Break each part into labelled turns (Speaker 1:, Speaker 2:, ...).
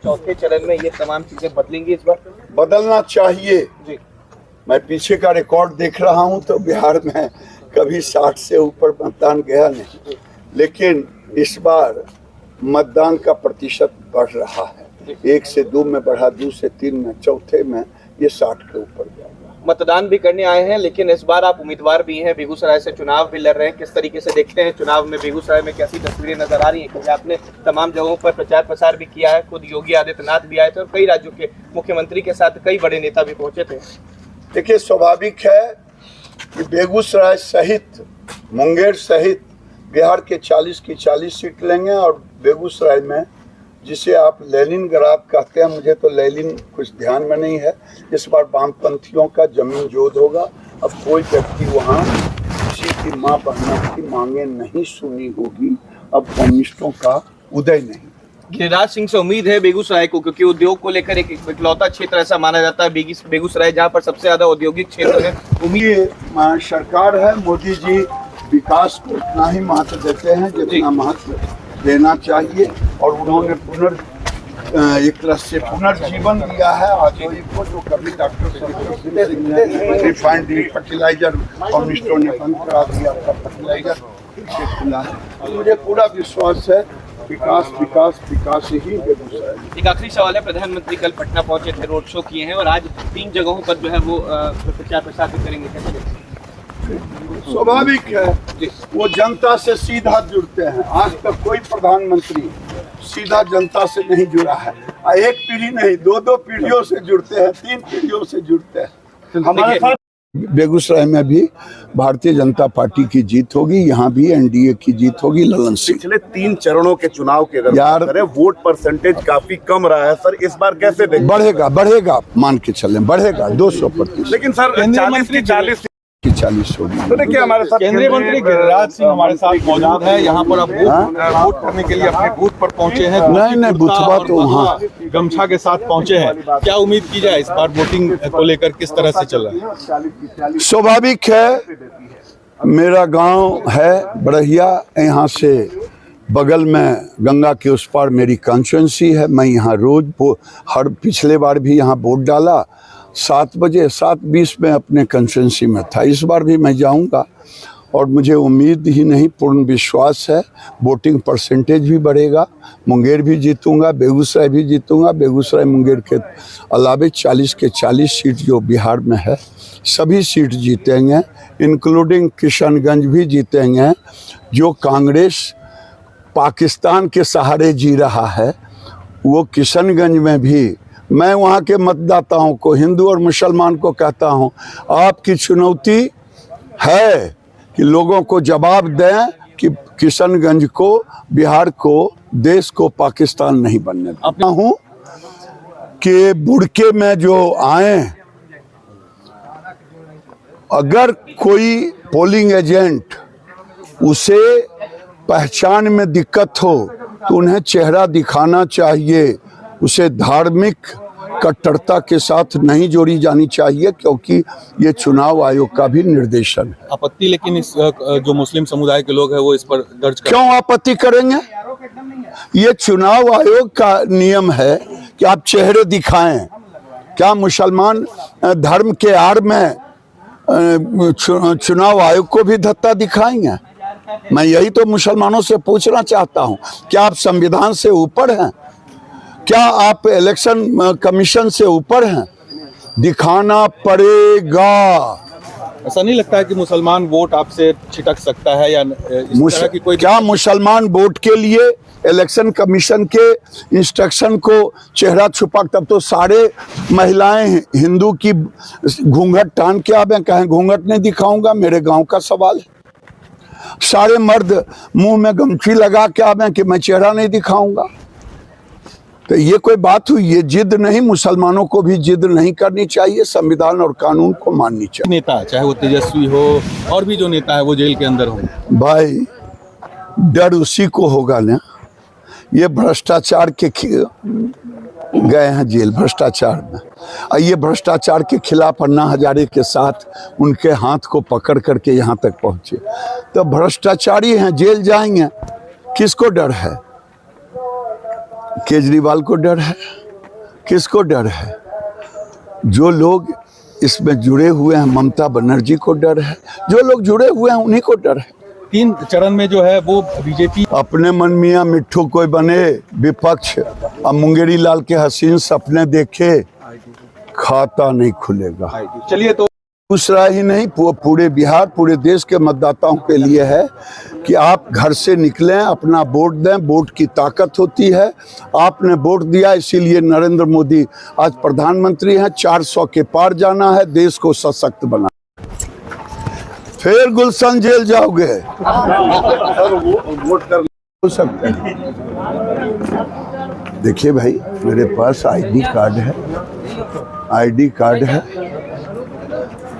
Speaker 1: चौथे चरण में ये तमाम चीजें बदलेंगी इस बार?
Speaker 2: बदलना चाहिए
Speaker 1: जी।
Speaker 2: मैं पीछे का रिकॉर्ड देख रहा हूं तो बिहार में कभी 60 से ऊपर मतदान गया नहीं, लेकिन इस बार मतदान का प्रतिशत बढ़ रहा है। 1 से 2 में बढ़ा, 2 से 3 में, चौथे में ये 60 के ऊपर गया।
Speaker 1: मतदान भी करने आए हैं, लेकिन इस बार आप उम्मीदवार भी हैं, बेगूसराय से चुनाव भी लड़ रहे हैं। किस तरीके से देखते हैं चुनाव में बेगूसराय में कैसी तस्वीरें नजर आ रही हैं? क्योंकि आपने तमाम जगहों पर प्रचार प्रसार भी किया है, खुद योगी आदित्यनाथ भी आए थे और कई राज्यों के मुख्यमंत्री के साथ कई बड़े नेता भी पहुंचे थे।
Speaker 2: देखिए, स्वाभाविक है कि बेगूसराय सहित, मुंगेर सहित बिहार के 40 की 40 सीट लेंगे और बेगूसराय में, जिसे आप लेनिनग्राद कहते हैं, मुझे तो लेनिन कुछ ध्यान में नहीं है, इस बार वामपंथियों का जमीन जोद होगा। अब कोई व्यक्ति वहाँ किसी की माँ बहनों की मांगे नहीं सुनी होगी। अब कम्युनिस्टों का उदय नहीं।
Speaker 1: गिरिराज सिंह से उम्मीद है बेगूसराय को, क्योंकि उद्योग को लेकर एक इकलौता क्षेत्र ऐसा माना जाता है बेगूसराय, जहाँ पर सबसे ज्यादा औद्योगिक क्षेत्र है।
Speaker 2: उम्मीद सरकार है, मोदी जी विकास को उतना ही महत्व देते हैं जितना महत्व देना चाहिए, और उन्होंने एक तरह से पुनर्जीवन दिया है औद्योगिक को, जो कभी डॉक्टर रिफाइंड फर्टिलाइजर कम्युनिस्टों ने बंद करा दिया था, फर्टिलाइजर से खुला है। मुझे पूरा विश्वास है विकास विकास विकास ही बेगूसराय।
Speaker 1: एक आखिरी सवाल है, प्रधानमंत्री कल पटना पहुंचे थे, रोड शो किए हैं और आज 3 जगहों पर जो है वो प्रचार प्रसार भी करेंगे, कैसे देखते हैं?
Speaker 2: स्वाभाविक है, वो जनता से सीधा जुड़ते हैं। आज तक कोई प्रधानमंत्री सीधा जनता से नहीं जुड़ा है। एक पीढ़ी नहीं, 2-2 पीढ़ियों से जुड़ते हैं, 3 पीढ़ियों से जुड़ते हैं। हमारे साथ बेगूसराय में भी भारतीय जनता पार्टी की जीत होगी, यहाँ भी एनडीए की जीत होगी। ललन सिंह,
Speaker 3: पिछले 3 चरणों के चुनाव के अगर
Speaker 2: यार
Speaker 3: करें, वोट परसेंटेज काफी कम रहा है सर, इस बार कैसे देखें?
Speaker 2: बढ़ेगा, मान के चलें, बढ़ेगा 200%।
Speaker 3: लेकिन सर 40 की 40
Speaker 2: होगी।
Speaker 3: तो देखिए, हमारे साथ
Speaker 4: केंद्रीय मंत्री गिरिराज सिंह हमारे साथ मौजूद है। यहाँ पर अब वोट करने के लिए अपने बूथ पर पहुंचे हैं।
Speaker 2: नहीं, बुथवा तो वहाँ
Speaker 4: गमछा के साथ पहुंचे हैं। क्या उम्मीद की जाए इस बार वोटिंग को लेकर, किस तरह से चल रहा है?
Speaker 2: स्वाभाविक है, मेरा गांव है बड़हिया, यहाँ से बगल में गंगा के उस पार मेरी कॉन्स्टिट्यूंसी है। मैं यहाँ रोज हर पिछले बार भी यहाँ वोट डाला 7 बजे, 7:20 में अपने कंस्टिट्यूंसी में था। इस बार भी मैं जाऊंगा और मुझे उम्मीद ही नहीं, पूर्ण विश्वास है वोटिंग परसेंटेज भी बढ़ेगा। मुंगेर भी जीतूंगा, बेगूसराय भी जीतूंगा। बेगूसराय मुंगेर के अलावे 40 के 40 सीट जो बिहार में है, सभी सीट जीतेंगे, इंक्लूडिंग किशनगंज भी जीतेंगे। जो कांग्रेस पाकिस्तान के सहारे जी रहा है, वो किशनगंज में भी, मैं वहाँ के मतदाताओं को, हिंदू और मुसलमान को कहता हूँ, आपकी चुनौती है कि लोगों को जवाब दें कि किशनगंज को, बिहार को, देश को पाकिस्तान नहीं बनने देता हूँ। कि बुड़के में जो आए, अगर कोई पोलिंग एजेंट उसे पहचान में दिक्कत हो तो उन्हें चेहरा दिखाना चाहिए। उसे धार्मिक कट्टरता के साथ नहीं जोड़ी जानी चाहिए, क्योंकि ये चुनाव आयोग का भी निर्देशन है।
Speaker 4: आपत्ति, लेकिन इस जो मुस्लिम समुदाय के लोग हैं वो इस पर दर्ज
Speaker 2: क्यों आपत्ति करेंगे? ये चुनाव आयोग का नियम है कि आप चेहरे दिखाएं। क्या मुसलमान धर्म के आड़ में चुनाव आयोग को भी धत्ता दिखाएंगे? मैं यही तो मुसलमानों से पूछना चाहता हूं। क्या आप संविधान से ऊपर हैं? क्या आप इलेक्शन कमीशन से ऊपर हैं? दिखाना पड़ेगा।
Speaker 4: ऐसा नहीं लगता है कि मुसलमान वोट आपसे छिटक सकता है, या इस तरह की कोई?
Speaker 2: क्या मुसलमान वोट के लिए इलेक्शन कमीशन के इंस्ट्रक्शन को चेहरा छुपा? तब तो सारे महिलाएं हिंदू की घूंघट टान के आवे, कहें घूंघट नहीं दिखाऊंगा, मेरे गांव का सवाल है। सारे मर्द मुंह में गमछी लगा के आवे कि मैं चेहरा नहीं दिखाऊंगा। तो ये कोई बात हुई? ये जिद नहीं, मुसलमानों को भी जिद नहीं करनी चाहिए, संविधान और कानून को माननी चाहिए।
Speaker 4: नेता चाहे वो तेजस्वी हो और भी जो नेता है वो जेल के अंदर हो,
Speaker 2: भाई डर उसी को होगा ना। ये भ्रष्टाचार के गए हैं जेल, भ्रष्टाचार में। और ये भ्रष्टाचार के खिलाफ अन्ना हजारे के साथ उनके हाथ को पकड़ करके यहाँ तक पहुँचे। तो भ्रष्टाचारी हैं, जेल जाएंगे, किसको डर है? केजरीवाल को डर है, किसको डर है? जो लोग इसमें जुड़े हुए हैं, ममता बनर्जी को डर है, जो लोग जुड़े हुए हैं उन्हीं को डर है।
Speaker 4: 3 चरण में जो है वो बीजेपी
Speaker 2: अपने मन मियाँ मिट्ठू कोई बने विपक्ष, अब मुंगेरी लाल के हसीन सपने देखे, खाता नहीं खुलेगा।
Speaker 1: चलिए तो
Speaker 2: दूसरा ही नहीं, पूरे बिहार, पूरे देश के मतदाताओं के लिए है कि आप घर से निकलें, अपना वोट दें। वोट की ताकत होती है। आपने वोट दिया, इसीलिए नरेंद्र मोदी आज प्रधानमंत्री हैं। 400 के पार जाना है, देश को सशक्त बना। फिर गुलशन जेल जाओगे,
Speaker 3: वोट कर
Speaker 2: हो सकता है। देखिए भाई, मेरे पास आईडी कार्ड है, आईडी कार्ड है,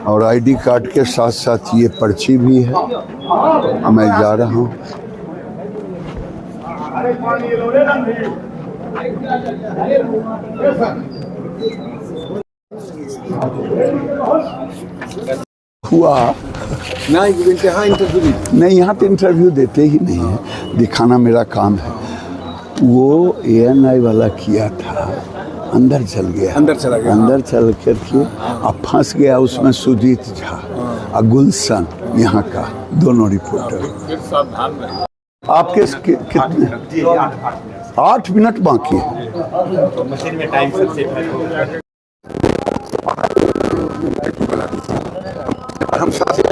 Speaker 2: और आईडी कार्ड के साथ साथ ये पर्ची भी है। मैं जा रहा हूँ। हुआ नहीं, यहाँ तो इंटरव्यू देते ही नहीं है, दिखाना मेरा काम है। वो ANI वाला किया था, अंदर चल गया, अंदर चल कर के अब फंस गया उसमें सुजीत झा और गुलशन, यहाँ का दोनों रिपोर्टर। आपके कितने? 8 मिनट बाकी है। हम साथ